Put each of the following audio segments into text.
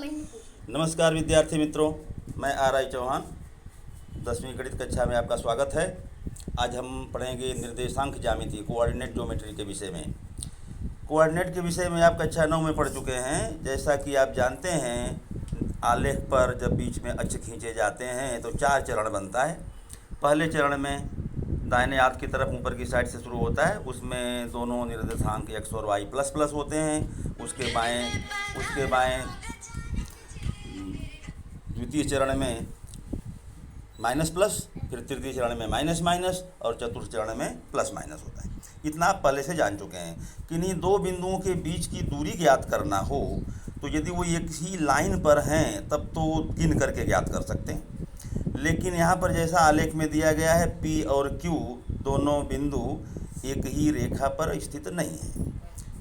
Comment में पूछना। नमस्कार विद्यार्थी मित्रों, मैं आर.आई. चौहान 10वीं गणित कक्षा में आपका स्वागत है। आज हम पढ़ेंगे निर्देशांक ज्यामिति कोऑर्डिनेट ज्योमेट्री के विषय में। कोऑर्डिनेट के विषय में आप कक्षा 9 में पढ़ चुके हैं। जैसा कि आप जानते हैं, आलेख पर जब बीच में अक्ष खींचे जाते हैं तो 4 चरण बनता है। पहले चरण में दाहिने हाथ की तरफ ऊपर की साइड से शुरू होता है, उसमें दोनों निर्देशांक x और y प्लस प्लस होते हैं। उसके बाएं द्वितीय चरण में माइनस प्लस, फिर तृतीय चरण में माइनस माइनस और चतुर्थ चरण में प्लस माइनस होता है। इतना आप पहले से जान चुके हैं। किन्हीं दो बिंदुओं के बीच की दूरी ज्ञात करना हो तो यदि वो एक ही लाइन पर हैं तब तो गिन करके ज्ञात कर सकते हैं। लेकिन यहाँ पर जैसा आलेख में दिया गया है, P और Q दोनों बिंदु एक ही रेखा पर स्थित नहीं है।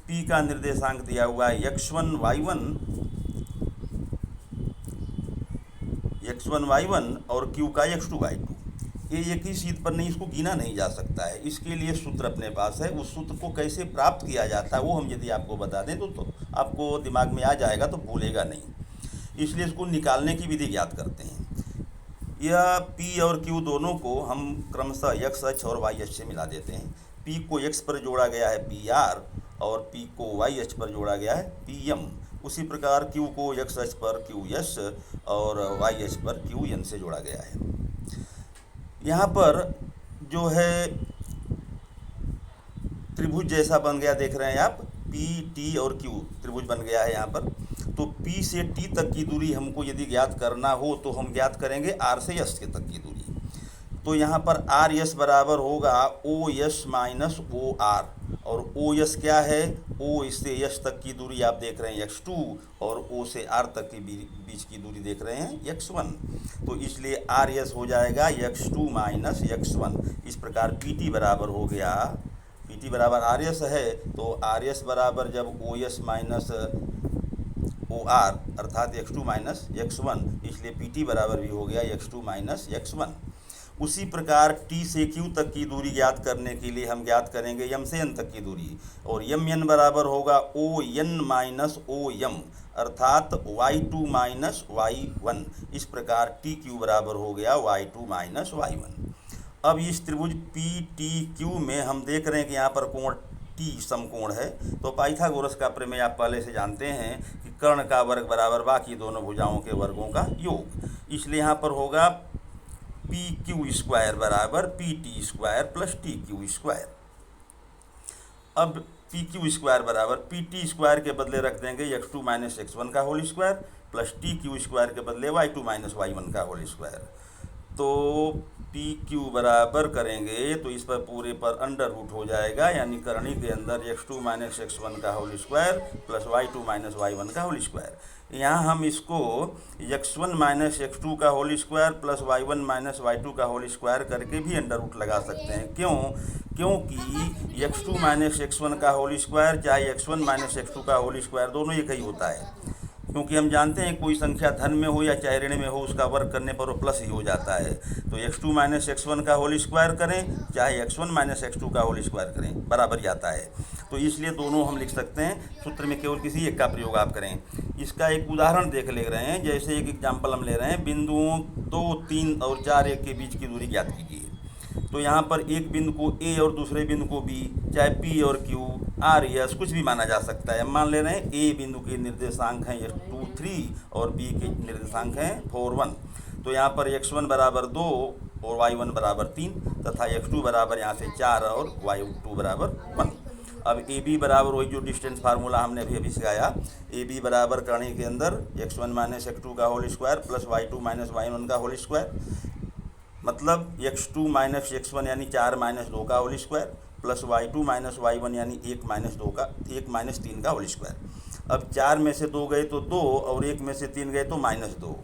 P का निर्देशांक दिया हुआ है x1 y1 और Q का x2 y2। ये एक ही शीट पर नहीं, इसको गिना नहीं जा सकता है। इसके लिए सूत्र अपने पास है। उस सूत्र को कैसे प्राप्त किया जाता है वो हम यदि आपको बता दें तो आपको दिमाग में आ जाएगा, तो भूलेगा नहीं। इसलिए इसको निकालने की विधि ज्ञात करते हैं। यह P और Q दोनों को हम क्रमशः x अक्ष और y अक्ष से मिला देते हैं। P को x पर जोड़ा गया है PR और P को y अक्ष पर जोड़ा गया है PM। उसी प्रकार Q को x अक्ष पर QS और y अक्ष पर QN से जोड़ा गया है। यहाँ पर जो है त्रिभुज जैसा बन गया, देख रहे हैं आप, P T और Q त्रिभुज बन गया है यहाँ पर। तो P से T तक की दूरी हमको यदि ज्ञात करना हो तो हम ज्ञात करेंगे R से S के तक की दूरी। तो यहाँ पर RS बराबर होगा OS माइनस OR, और OS क्या है? O से S तक की दूरी आप देख रहे हैं x2 और O से R तक की बीच की दूरी देख रहे हैं x1। तो इसलिए RS हो जाएगा x2 माइनस x1। इस प्रकार PT बराबर हो गया, PT बराबर RS है तो RS बराबर जब OS माइनस OR अर्थात x2 माइनस x1, इसलिए PT बराबर भी हो गया x2 माइनस x1। उसी प्रकार T से Q तक की दूरी ज्ञात करने के लिए हम ज्ञात करेंगे M से N तक की दूरी, और MN बराबर होगा ON माइनस OM अर्थात y2 माइनस y1। इस प्रकार TQ बराबर हो गया y2 माइनस y1। अब इस त्रिभुज PTQ में हम देख रहे हैं कि यहाँ पर कोण T समकोण है। तो पाइथागोरस का प्रमेय आप पहले से जानते हैं कि कर्ण का वर्ग बराबर बाकी दोनों भुजाओं के वर्गों का योग। इसलिए यहाँ पर होगा PQ स्क्वायर बराबर PT square plus TQ square. अब PQ स्क्वायर बराबर PT स्क्वायर के बदले रख देंगे x2 माइनस x1 का whole square plus TQ square के बदले y2 माइनस y1 का होल स्क्वायर। तो PQ बराबर करेंगे तो इस पर पूरे पर अंडर रूट हो जाएगा, यानी करणी के अंदर x2 माइनस x1 का whole square plus y2 minus y1 का होल स्क्वायर। यहाँ हम इसको x1 माइनस x2 का whole square plus y1 minus y2 का होल स्क्वायर करके भी अंडर रूट लगा सकते हैं। क्यों? क्योंकि x2 माइनस x1 का होल स्क्वायर चाहे x1 माइनस x2 का होल स्क्वायर दोनों एक ही होता है। क्योंकि हम जानते हैं कोई संख्या धन में हो या चाहे ऋण में हो, उसका वर्ग करने पर वो प्लस ही हो जाता है। तो x2 माइनस x1 का होल स्क्वायर करें चाहे x1 माइनस x2 का होल स्क्वायर करें, बराबर जाता है। तो इसलिए दोनों हम लिख सकते हैं। सूत्र में केवल किसी एक का प्रयोग आप करें। इसका एक उदाहरण ले रहे हैं। जैसे एक एग्जाम्पल हम ले रहे हैं, बिंदुओं 2, 3 और 4, 1 के बीच की दूरी ज्ञात कीजिए। तो यहाँ पर एक बिंदु को A और दूसरे बिंदु को B, चाहे P और Q, R, S कुछ भी माना जा सकता है। हम मान ले रहे हैं A बिंदु के निर्देशांक हैं x2 3 और B के निर्देशांक हैं 4 1। तो यहाँ पर x1 बराबर 2 और y1 बराबर 3 तथा x2 बराबर यहाँ से 4 और y2 बराबर 1। अब AB बराबर वही जो डिस्टेंस फार्मूला हमने अभी सिखाया, AB बराबर करणी के अंदर x1 माइनस x2 का whole square plus y2 minus y1 का होल स्क्वायर, मतलब x2 माइनस x1 यानी 4 माइनस 2 का whole square plus y2 minus y1 यानी 1 माइनस 3 का होल स्क्वायर। अब 4 में से 2 गए तो 2 और 1 में से 3 गए तो माइनस 2।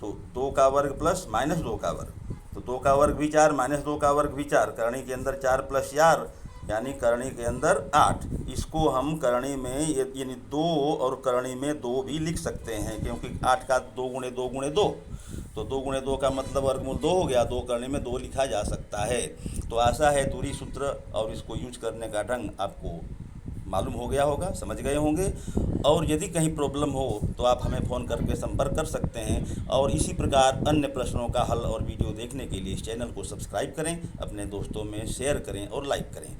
तो 2 का वर्ग प्लस माइनस 2 का वर्ग, तो 2 का वर्ग भी 4 माइनस 2 का वर्ग भी 4। करणी के अंदर 4 प्लस 4 यानी करणी के अंदर 8। इसको हम करणी में यानी 2 और करणी में 2 भी लिख सकते हैं, क्योंकि 8 का 2 गुणे 2 गुणे 2, तो 2 गुणे 2 का मतलब वर्गमूल 2 हो गया। 2 करने में 2 लिखा जा सकता है। तो आशा है दूरी सूत्र और इसको यूज करने का ढंग आपको मालूम हो गया होगा, समझ गए होंगे। और यदि कहीं प्रॉब्लम हो तो आप हमें फ़ोन करके संपर्क कर सकते हैं। और इसी प्रकार अन्य प्रश्नों का हल और वीडियो देखने के लिए इस चैनल को सब्सक्राइब करें, अपने दोस्तों में शेयर करें और लाइक करें।